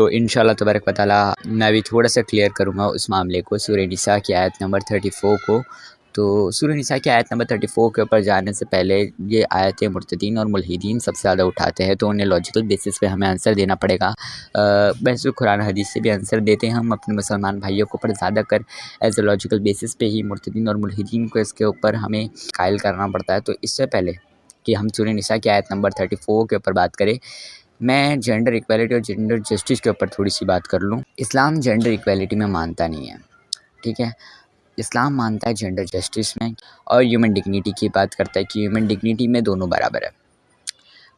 तो इंशाल्लाह तबारक व तआला मैं अभी थोड़ा-सा क्लियर करूँगा उस मामले को, सूरह निसा की आयत नंबर 34 को। तो सूरह निसा की आयत नंबर 34 के ऊपर जाने से पहले ये आयतें मुर्तदीन और मुल्हिदीन सबसे ज़्यादा उठाते हैं, तो उन्हें लॉजिकल बेसिस पे हमें आंसर देना पड़ेगा। वैसे कुरान हदीस से भी आंसर देते हैं हम अपने मुसलमान भाइयों को, पर ज़्यादातर एज़ अ लॉजिकल बेसिस पे ही मुर्तदीन और मुल्हिदीन को इसके ऊपर हमें कायल करना पड़ता है। तो इससे पहले कि हम सूरह निसा की आयत नंबर 34 के ऊपर बात करें, मैं जेंडर इक्वालिटी और जेंडर जस्टिस के ऊपर थोड़ी-सी बात कर लूँ। इस्लाम जेंडर इक्वालिटी में मानता नहीं है, ठीक है? इस्लाम मानता है जेंडर जस्टिस में और ह्यूमन डिग्निटी की बात करता है कि ह्यूमन डिग्निटी में दोनों बराबर है,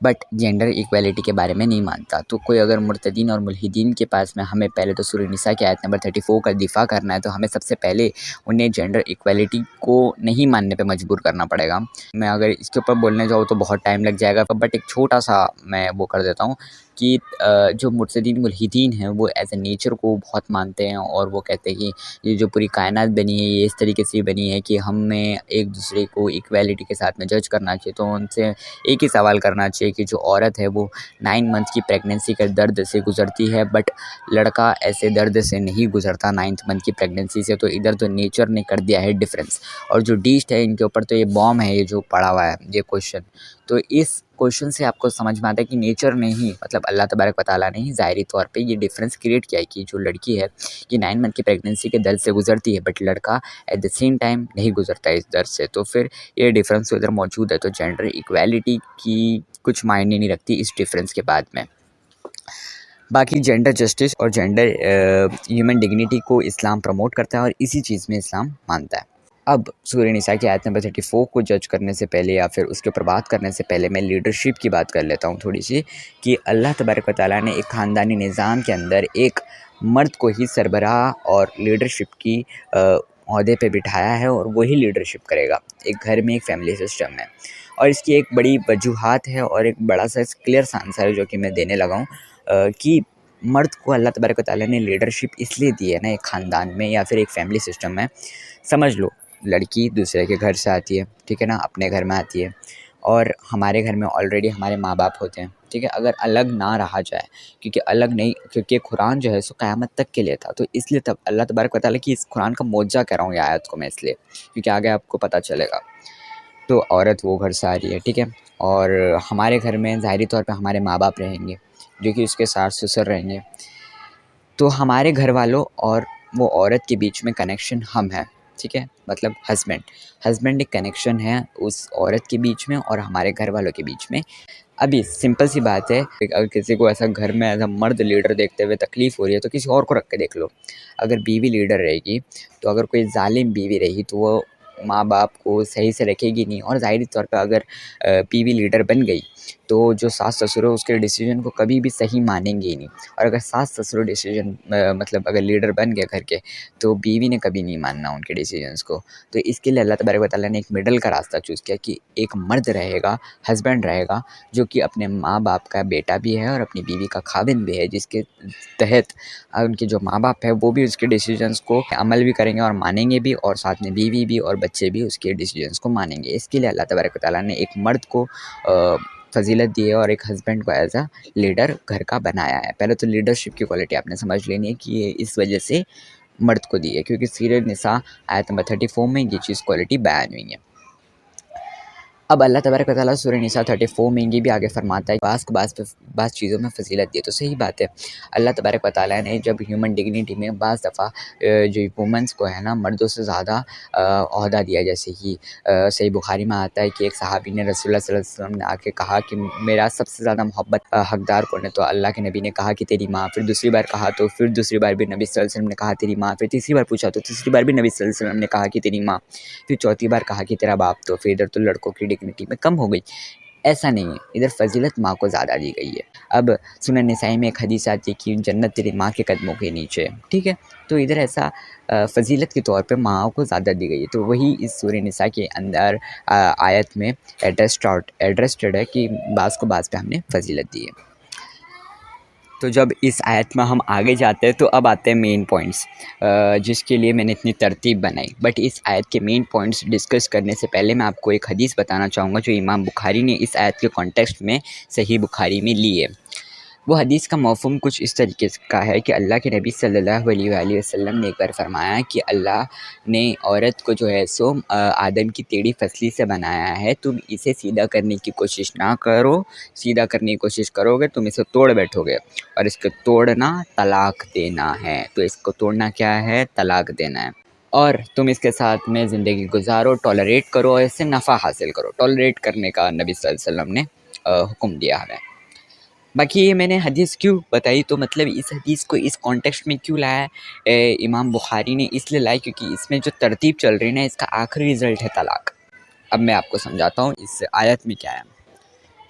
बट जेंडर इक्वालिटी के बारे में नहीं मानता। तो कोई अगर मुर्तदीन और मुल्हिदीन के पास में हमें पहले तो सूरह निसा की आयत नंबर 34 का दिफ़ा करना है, तो हमें सबसे पहले उन्हें जेंडर इक्वालिटी को नहीं मानने पे मजबूर करना पड़ेगा। मैं अगर इसके ऊपर बोलने जाऊँ तो बहुत टाइम लग जाएगा, बट एक छोटा-सा मैं वो कर देता हूँ कि जो मुर्तदीन मुल्हिदीन हैं वो एज़ अ नेचर को बहुत मानते हैं और वो कहते हैं कि ये जो पूरी कायनात बनी है ये इस तरीके से बनी है कि हमें एक दूसरे को इक्वालिटी के साथ में जज करना चाहिए। तो उनसे एक ही सवाल करना चाहिए कि जो औरत है वो 9 मंथ की प्रेगनेंसी के दर्द से गुज़रती है, बट लड़का ऐसे दर्द से नहीं गुज़रता 9th मंथ की प्रेगनेंसी से। तो इधर तो नेचर ने कर दिया है डिफरेंस, और जो डीस्ट है इनके ऊपर तो ये बॉम्ब है, ये जो पड़ा हुआ है ये क्वेश्चन। तो इस क्वेश्चन से आपको समझ में आता है कि नेचर ने ही, मतलब अल्लाह तबारक व तआला ने ही ज़ाहिरी तौर पे ये डिफरेंस क्रिएट किया है कि जो लड़की है ये 9 मंथ की प्रेगनेंसी के दर्द से गुज़रती है, बट लड़का एट द सेम टाइम नहीं गुज़रता है इस दर्द से। तो फिर ये डिफरेंस तो इधर मौजूद है। तो जेंडर इक्वालिटी की कुछ मायने नहीं रखती इस डिफरेंस के बाद में। बाकी जेंडर जस्टिस और जेंडर ह्यूमन डिग्निटी को इस्लाम प्रमोट करता है और इसी चीज़ में इस्लाम मानता है। अब सूरह निसा की आयत नंबर 34 को जज करने से पहले या फिर उसके ऊपर बात करने से पहले मैं लीडरशिप की बात कर लेता हूँ थोड़ी-सी, कि अल्लाह तबारक व तआला ने एक ख़ानदानी निज़ाम के अंदर एक मर्द को ही सरबराह और लीडरशिप की ओहदे पे बिठाया है और वही लीडरशिप करेगा एक घर में, एक फैमिली सिस्टम में। और इसकी एक बड़ी वजूहात है और एक बड़ा-सा क्लियर सा आंसर है जो कि मैं देने लगा हूँ कि मर्द को अल्लाह तबारक व तआला ने लीडरशिप इसलिए दी है ना एक ख़ानदान में या फिर एक फैमिली सिस्टम में। समझ लो लड़की दूसरे के घर से आती है, ठीक है ना, अपने घर में आती है और हमारे घर में ऑलरेडी हमारे माँ-बाप होते हैं, ठीक है। अगर अलग ना रहा जाए, क्योंकि अलग नहीं, क्योंकि कुरान जो है सो क़यामत तक के लिए था, तो इसलिए तब अल्लाह तबारक व तआला की इस कुरान का मौज़ा कह रहा हूँ ये आयत को मैं इसलिए, क्योंकि आगे आपको पता चलेगा। तो औरत वो घर से आ रही है, ठीक है, और हमारे घर में ज़ाहिरी तौर पे हमारे माँ-बाप रहेंगे, जो कि उसके सास-ससुर रहेंगे। तो हमारे घर वालों और वो औरत के बीच में कनेक्शन हम हैं, ठीक है, मतलब हस्बैंड एक कनेक्शन है उस औरत के बीच में और हमारे घर वालों के बीच में। अभी सिंपल सी बात है, अगर किसी को ऐसा घर में ऐसा मर्द लीडर देखते हुए तकलीफ़ हो रही है तो किसी और को रख के देख लो। अगर बीवी लीडर रहेगी, तो अगर कोई ज़ालिम बीवी रही तो वो माँ-बाप को सही से रखेगी नहीं, और ज़ाहिरी तौर पे अगर बीवी लीडर बन गई तो जो सास-ससुर है उसके डिसीजन को कभी भी सही मानेंगे ही नहीं। और अगर सास-ससुर डिसीजन मतलब अगर लीडर बन गए घर के, तो बीवी ने कभी नहीं मानना उनके डिसीजंस को। तो इसके लिए अल्लाह तबारक व तआला ने एक मिडल का रास्ता चूज़ किया कि एक मर्द रहेगा, हस्बैंड रहेगा, जो कि अपने माँ-बाप का बेटा भी है और अपनी बीवी का खाविंद भी है, जिसके तहत उनके जो माँ-बाप है वो भी उसके डिसीजंस को अमल भी करेंगे और मानेंगे भी, और साथ में बीवी भी और बच्चे भी उसके डिसीजंस को मानेंगे। इसके लिए अल्लाह तबारक व तआला ने एक मर्द को फ़ज़ीलत दी है और एक हस्बैंड को एज़ अ लीडर घर का बनाया है। पहले तो लीडरशिप की क्वालिटी आपने समझ लेनी है कि ये इस वजह से मर्द को दी है, क्योंकि सूरह निसा आयत नंबर 34 में ये चीज़ क्वालिटी बयान हुई है। अब अल्लाह तबारक व तआला सूरह निसा 34 में ये भी आगे फरमाता है बाज़ चीज़ों में फ़ज़ीलत दी है। तो सही बात है, अल्लाह तबारक व तआला ने जब ह्यूमन डिग्निटी में बाज़ दफ़ा जो वुमेन्स को है ना मर्दों से ज़्यादा ओहदा दिया, जैसे कि सही बुखारी में आता है कि एक सहाबी ने रसूलुल्लाह सल्लल्लाहु अलैहि वसल्लम ने आके कहा कि मेरा सबसे ज़्यादा मोहब्बत हकदार कौन है? तो अल्लाह के नबी ने कहा कि तेरी माँ। फिर दूसरी बार कहा तो फिर दूसरी बार भी नबी सल्लल्लाहु अलैहि वसल्लम ने कहा तेरी माँ। फिर तीसरी बार पूछा तो तीसरी बार भी नबी सल्लल्लाहु अलैहि वसल्लम ने कहा कि तेरी माँ। फिर चौथी बार कहा कि तेरा बाप। तो फिर इधर तो लड़कों की डिग्निटी में कम हो गई। ऐसा नहीं है, इधर फ़ज़ीलत माँ को ज़्यादा दी गई है। अब सुनन निसाई में एक हदीस आती है कि जन्नत तेरी माँ के कदमों के नीचे है, ठीक है। तो इधर ऐसा फ़ज़ीलत के तौर पे माँ को ज़्यादा दी गई है। तो वही इस सूरह निसा के अंदर आयत में एड्रेस्ड है कि बाज़ को बाज़ पे हमने फ़ज़ीलत दी है। तो जब इस आयत में हम आगे जाते हैं तो अब आते हैं मेन पॉइंट्स, जिसके लिए मैंने इतनी तरतीब बनाई। बट इस आयत के मेन पॉइंट्स डिस्कस करने से पहले मैं आपको एक हदीस बताना चाहूँगा जो इमाम बुखारी ने इस आयत के कॉन्टेक्स्ट में सही बुखारी में ली है। वो हदीस का मफ़हूम कुछ इस तरीके का है कि अल्लाह के नबी सल्लल्लाहु अलैहि वसल्लम ने एक बार फ़रमाया कि अल्लाह ने औरत को जो है सो आदम की टेढ़ी फसली से बनाया है, तुम इसे सीधा करने की कोशिश ना करो, सीधा करने की कोशिश करोगे तुम इसे तोड़ बैठोगे और इसको तोड़ना तलाक देना है। तो इसको तोड़ना क्या है? तलाक देना है। और तुम इसके साथ में ज़िंदगी गुज़ारो, टॉलरेट करो और इससे नफ़ा हासिल करो। टॉलरेट करने का नबी सल्लल्लाहु अलैहि वसल्लम ने हुक्म दिया हमें। बाकी ये मैंने हदीस क्यों बताई, तो मतलब इस हदीस को इस कॉन्टेक्स्ट में क्यों लाया इमाम बुखारी ने, इसलिए लाया क्योंकि इसमें जो तरतीब चल रही है ना, इसका आखिरी रिज़ल्ट है तलाक। अब मैं आपको समझाता हूँ इस आयत में क्या है।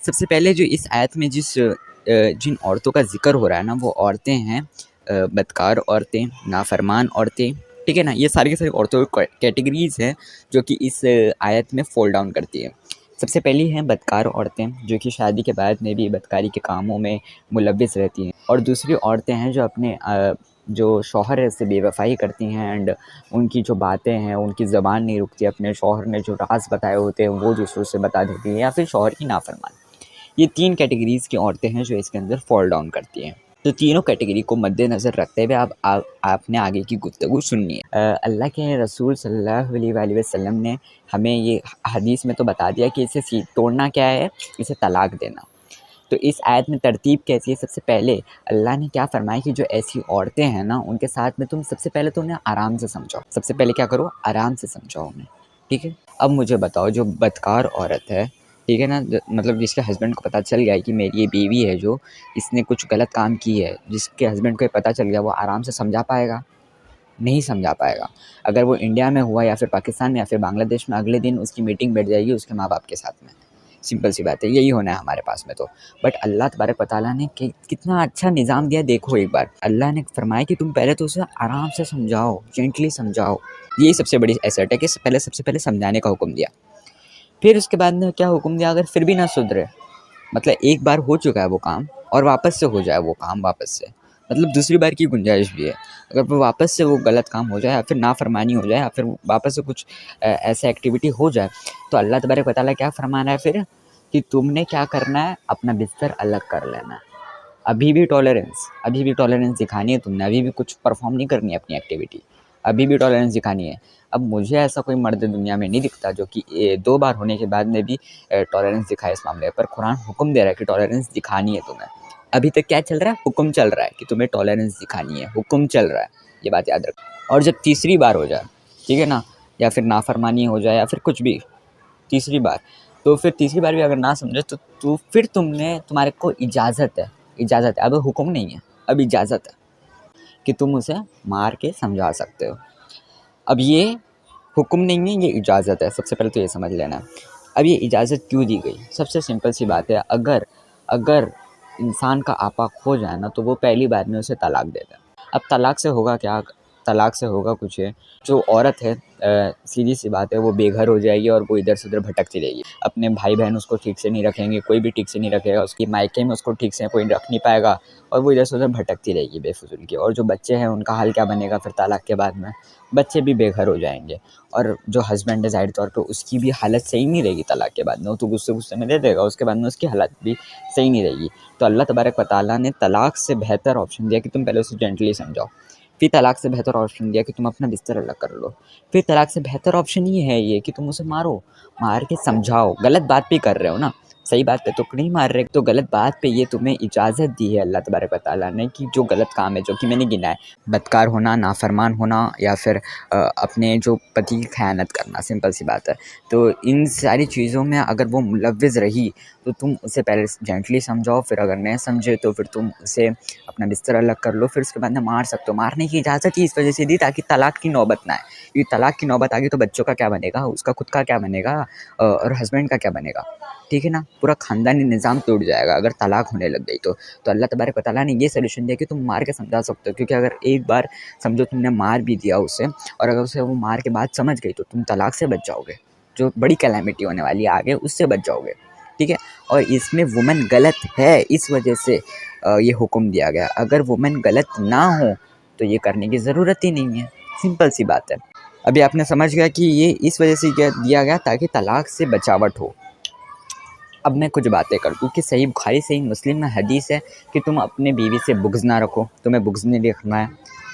सबसे पहले जो इस आयत में जिन औरतों का ज़िक्र हो रहा है ना, वो औरतें हैं बदकार औरतें, नाफरमान औरतें, ठीक है ना। ये सारी की सारी औरतों की कैटेगरीज़ हैं जो कि इस आयत में फ़ॉल डाउन करती है। सबसे पहली हैं बदकार औरतें, जो कि शादी के बाद में भी बदकारी के कामों में मुलव्विस रहती हैं। और दूसरी औरतें हैं जो अपने जो शौहर है उससे बेवफ़ाई करती हैं एंड उनकी जो बातें हैं, उनकी ज़बान नहीं रुकती, अपने शौहर ने जो राज़ बताए होते हैं वो दूसरों से बता देती हैं, या फिर शौहर की नाफरमान। ये 3 कैटेगरीज़ की औरतें हैं जो इसके अंदर फ़ॉल डाउन करती हैं। तो तीनों कैटेगरी को मद्देनज़र रखते हुए आपने आगे की गुफ्तगू सुननी है। अल्लाह के रसूल सल्लल्लाहु अलैहि वसल्लम ने हमें ये हदीस में तो बता दिया कि इसे तोड़ना क्या है, इसे तलाक देना। तो इस आयत में तरतीब कैसी है? सबसे पहले अल्लाह ने क्या फ़रमाया कि जो ऐसी औरतें हैं ना, उनके साथ में तुम सबसे पहले तो उन्हें आराम से समझाओ। सबसे पहले क्या करो? आराम से समझाओ उन्हें, ठीक है? अब मुझे बताओ, जो बदकार औरत है, ठीक है ना, मतलब जिसके हस्बैंड को पता चल गया है कि मेरी ये बीवी है जो इसने कुछ गलत काम की है, जिसके हस्बैंड को ये पता चल गया, वो आराम से समझा पाएगा? नहीं समझा पाएगा। अगर वो इंडिया में हुआ या फिर पाकिस्तान में या फिर बांग्लादेश में, अगले दिन उसकी मीटिंग बैठ जाएगी उसके माँ बाप के साथ में। सिंपल सी बात है, यही होना है हमारे पास में तो। बट अल्लाह तबारक व तआला ने कितना अच्छा निज़ाम दिया, देखो एक बार। अल्लाह ने फरमाया कि तुम पहले तो उसे आराम से समझाओ, जेंटली समझाओ। यही सबसे बड़ी एसेट है कि सबसे पहले समझाने का हुक्म दिया। फिर उसके बाद में क्या हुक्म दिया? अगर फिर भी ना सुधरे, मतलब एक बार हो चुका है वो काम और वापस से हो जाए वो काम वापस से, मतलब दूसरी बार की गुंजाइश भी है। अगर वो वापस से वो गलत काम हो जाए या फिर नाफरमानी हो जाए या फिर वापस से कुछ ऐसा एक्टिविटी हो जाए, तो अल्लाह तबारक व तआला क्या फरमाना है फिर कि तुमने क्या करना है? अपना बिस्तर अलग कर लेना है। अभी भी टॉलरेंस दिखानी है तुमने, अभी भी कुछ परफॉर्म नहीं करनी है अपनी एक्टिविटी, अभी भी टॉलरेंस दिखानी है। अब मुझे ऐसा कोई मर्द दुनिया में नहीं दिखता जो कि 2 बार होने के बाद में भी टॉलरेंस दिखाए इस मामले पर। कुरान हुक्म दे रहा है कि टॉलरेंस दिखानी है तुम्हें। अभी तक क्या चल रहा है? हुक्म चल रहा है कि तुम्हें टॉलरेंस दिखानी है, हुक्म चल रहा है, ये बात याद रखो। और जब तीसरी बार हो जाए, ठीक है ना, या फिर नाफरमानी हो जाए या फिर कुछ भी तीसरी बार, तो फिर तीसरी बार भी अगर ना समझे तो फिर तुम्हारे को इजाज़त है, अब हुक्म नहीं है, अब इजाज़त है कि तुम उसे मार के समझा सकते हो। अब ये हुक्म नहीं है, ये इजाज़त है, सबसे पहले तो ये समझ लेना। अब ये इजाज़त क्यों दी गई? सबसे सिंपल सी बात है, अगर इंसान का आपा खो जाए ना, तो वो पहली बार में उसे तलाक दे दे। अब तलाक से होगा क्या? तलाक से होगा कुछ है, जो औरत है सीधी सी बात है, वो बेघर हो जाएगी और वो इधर से उधर भटकती रहेगी। अपने भाई बहन उसको ठीक से नहीं रखेंगे, कोई भी ठीक से नहीं रखेगा, उसकी मायके में उसको ठीक से कोई रख नहीं पाएगा और वो इधर से उधर भटकती रहेगी बेफिज़ूल की। और जो बच्चे हैं उनका हाल क्या बनेगा फिर तलाक के बाद में? बच्चे भी बेघर हो जाएंगे और जो हस्बैंड है ज़ाहिर तौर पे उसकी भी हालत सही नहीं रहेगी तलाक के बाद में, वो तो गुस्से में दे देगा, उसके बाद में उसकी हालत भी सही नहीं रहेगी। तो अल्लाह तबारक व तआला ने तलाक से बेहतर ऑप्शन दिया कि तुम पहले उसे जेंटली समझाओ। फिर तलाक से बेहतर ऑप्शन दिया कि तुम अपना बिस्तर अलग कर लो। फिर तलाक से बेहतर ऑप्शन ये कि तुम उसे मारो, मार के समझाओ। गलत बात पे कर रहे हो ना, सही बात पे तो नहीं मार रहे, तो गलत बात पे ये तुम्हें इजाज़त दी है अल्लाह तबारक व तआला ने कि जो गलत काम है, जो कि मैंने गिना है, बदकार होना, नाफरमान होना या फिर अपने जो पति की ख़यानत करना, सिंपल सी बात है। तो इन सारी चीज़ों में अगर वो मुलव्विज़ रही तो तुम उसे पहले जेंटली समझाओ, फिर अगर नहीं समझे तो फिर तुम उसे अपना बिस्तर अलग कर लो, फिर उसके बाद में मार सकते हो। मारने की इजाज़त ही इस वजह से दी ताकि तलाक की नौबत ना आए। ये तलाक की नौबत आ गई तो बच्चों का क्या बनेगा, उसका खुद का क्या बनेगा और हस्बैंड का क्या बनेगा, ठीक है ना? पूरा ख़ानदानी निज़ाम टूट जाएगा अगर तलाक होने लग गई तो। तो अल्लाह तबारक व तआला ने ये सॉल्यूशन दिया कि तुम मार के समझा सकते हो, क्योंकि अगर एक बार समझो तुमने मार भी दिया उसे और अगर उसे वो मार के बाद समझ गई तो तुम तलाक से बच जाओगे, जो बड़ी कैलेमिटी होने वाली है आगे, उससे बच जाओगे, ठीक है? और इसमें वुमन गलत है, इस वजह से ये हुक्म दिया गया। अगर वुमन गलत ना हो तो ये करने की ज़रूरत ही नहीं है, सिंपल सी बात है। अभी आपने समझ गया कि ये इस वजह से क्या दिया गया ताकि तलाक से बचावट हो। अब मैं कुछ बातें कर दूँ कि सही बुखारी सही मुस्लिम में हदीस है कि तुम अपने बीवी से बुग़्ज़ ना रखो, तुम्हें बुग़्ज़ नहीं रखना है।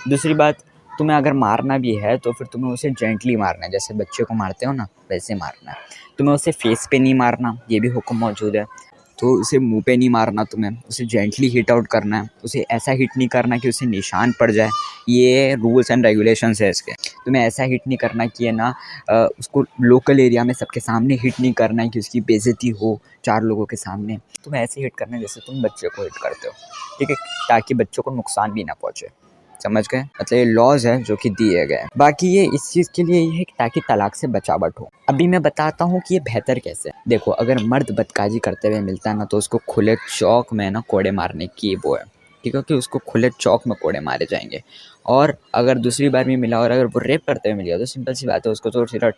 दूसरी बात, तुम्हें अगर मारना भी है तो फिर तुम्हें उसे जेंटली मारना है, जैसे बच्चे को मारते हो ना वैसे मारना है। तुम्हें उसे फेस पे नहीं मारना, ये भी हुक्म मौजूद है। तो उसे मुँह पे नहीं मारना, तुम्हें उसे जेंटली हिट आउट करना है। उसे ऐसा हिट नहीं करना कि उसे निशान पड़ जाए, ये रूल्स एंड रेगुलेशंस है इसके। तुम्हें ऐसा हिट नहीं करना कि है ना उसको लोकल एरिया में सबके सामने हिट नहीं करना है कि उसकी बेइज्जती हो 4 लोगों के सामने। तुम्हें ऐसे हिट करना है जैसे तुम बच्चे को हिट करते हो, ठीक है? ताकि बच्चों को नुकसान भी ना पहुँचे। समझ गए? मतलब ये लॉज़ हैं जो कि दिए गए हैं। बाकी ये इस चीज़ के लिए ये है कि ताकि तलाक से बचावट हो। अभी मैं बताता हूँ कि ये बेहतर कैसे है। देखो, अगर मर्द बदकाजी करते हुए मिलता है ना तो उसको खुले चौक में ना कोड़े मारने की वो है, ठीक है? कि उसको खुले चौक में कोड़े मारे जाएँगे। और अगर दूसरी बार भी मिला और अगर वो रेप करते हुए मिल गया तो सिंपल सी बात है, उसको तो सीधा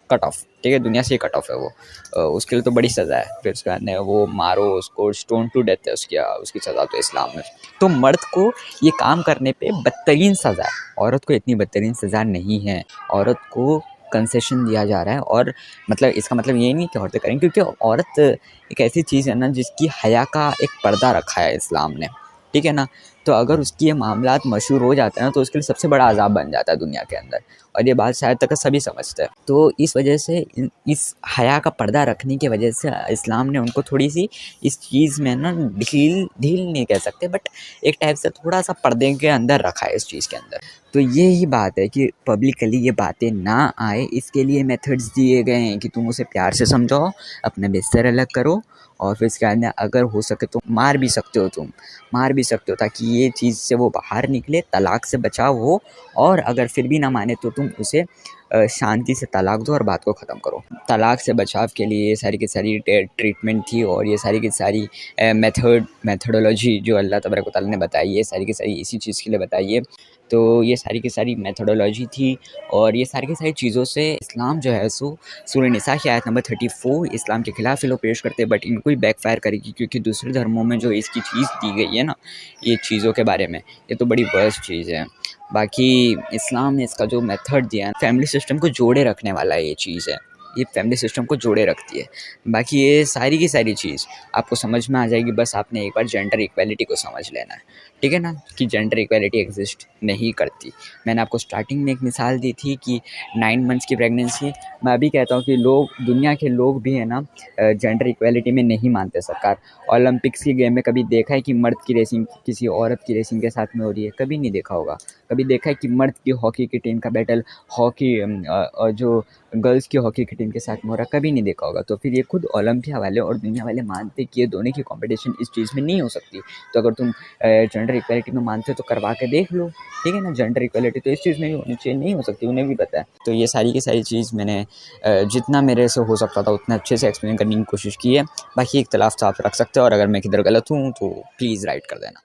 कट ऑफ, ठीक है? दुनिया से ही कट ऑफ है वो। उसके लिए तो बड़ी सज़ा है। फिर उसके बाद में वो मारो उसको, स्टोन टू डेथ है उसकी सज़ा तो इस्लाम में। तो मर्द को ये काम करने पे बदतरीन सज़ा है, औरत को इतनी बदतरीन सज़ा नहीं है। औरत को कंसेशन दिया जा रहा है और मतलब इसका मतलब ये नहीं कि औरतें करेंगी, क्योंकि औरत एक ऐसी चीज़ है ना जिसकी हया का एक पर्दा रखा है इस्लाम ने, ठीक है ना? तो अगर उसकी ये मामलात मशहूर हो जाते हैं ना तो उसके लिए सबसे बड़ा अज़ाब बन जाता है दुनिया के अंदर, और ये बात शायद तक सभी समझते हैं। तो इस वजह से इस हया का पर्दा रखने की वजह से इस्लाम ने उनको थोड़ी-सी इस चीज़ में ना ढील नहीं कह सकते, बट एक टाइप से थोड़ा-सा पर्दे के अंदर रखा है इस चीज़ के अंदर। तो यही बात है कि पब्लिकली ये बातें ना आए, इसके लिए मेथड्स दिए गए हैं कि तुम उसे प्यार से समझाओ, अपना बिस्तर अलग करो और फिर इसके बाद में अगर हो सके तो मार भी सकते हो ताकि ये चीज़ से वो बाहर निकले, तलाक से बचाव हो। और अगर फिर भी ना माने तो तुम उसे शांति से तलाक दो और बात को ख़त्म करो। तलाक से बचाव के लिए ये सारी की सारी ट्रीटमेंट थी और ये सारी की सारी मेथडोलॉजी जो अल्लाह तबारक व तआला ने बताई है, सारी की सारी इसी चीज़ के लिए बताई है। तो ये सारी की सारी मेथडोलॉजी थी और ये सारी की सारी चीज़ों से इस्लाम जो है सो सूरह निसा की आयत नंबर 34 इस्लाम के ख़िलाफ़ ये लोग पेश करते हैं, बट इनको ही बैकफ़ायर करेगी, क्योंकि दूसरे धर्मों में जो इसकी चीज़ दी गई है ना, ये चीज़ों के बारे में, ये तो बड़ी वर्स्ट चीज़ है। बाकी इस्लाम ने इसका जो मेथड दिया है, फैमिली सिस्टम को जोड़े रखने वाला ये चीज़ है, ये फैमिली सिस्टम को जोड़े रखती है। बाकी ये सारी की सारी चीज़ आपको समझ में आ जाएगी, बस आपने एक बार जेंडर इक्वालिटी को समझ लेना है, ठीक है ना? कि जेंडर इक्वालिटी एग्जिस्ट नहीं करती। मैंने आपको स्टार्टिंग में एक मिसाल दी थी कि 9 मंथ्स की प्रेगनेंसी। मैं अभी कहता हूँ कि दुनिया के लोग भी है ना जेंडर इक्वालिटी में नहीं मानते। सरकार ओलंपिक्स की गेम में कभी देखा है कि मर्द की रेसिंग किसी औरत की रेसिंग के साथ में हो रही है? कभी नहीं देखा होगा। कभी देखा है कि मर्द की हॉकी की टीम का बैटल जो गर्ल्स की हॉकी की टीम के साथ में हो रहा? कभी नहीं देखा होगा। तो फिर ये खुद ओलंपिया वाले और दुनिया वाले मानते कि ये दोनों की कॉम्पिटिशन इस चीज़ में नहीं हो सकती। तो अगर तुम जेंडर इक्वालिटी में मानते हो तो करवा के देख लो, ठीक है ना? जेंडर इक्वालिटी तो इस चीज़ में ही होनी चाहिए, नहीं हो सकती, उन्हें भी पता है। तो ये सारी की सारी चीज़ मैंने जितना मेरे से हो सकता था उतना अच्छे से एक्सप्लेन करने की कोशिश की है। बाकी इख्तिलाफ़ तो आप रख सकते हो और अगर मैं किधर गलत हूँ तो प्लीज़ राइट कर देना।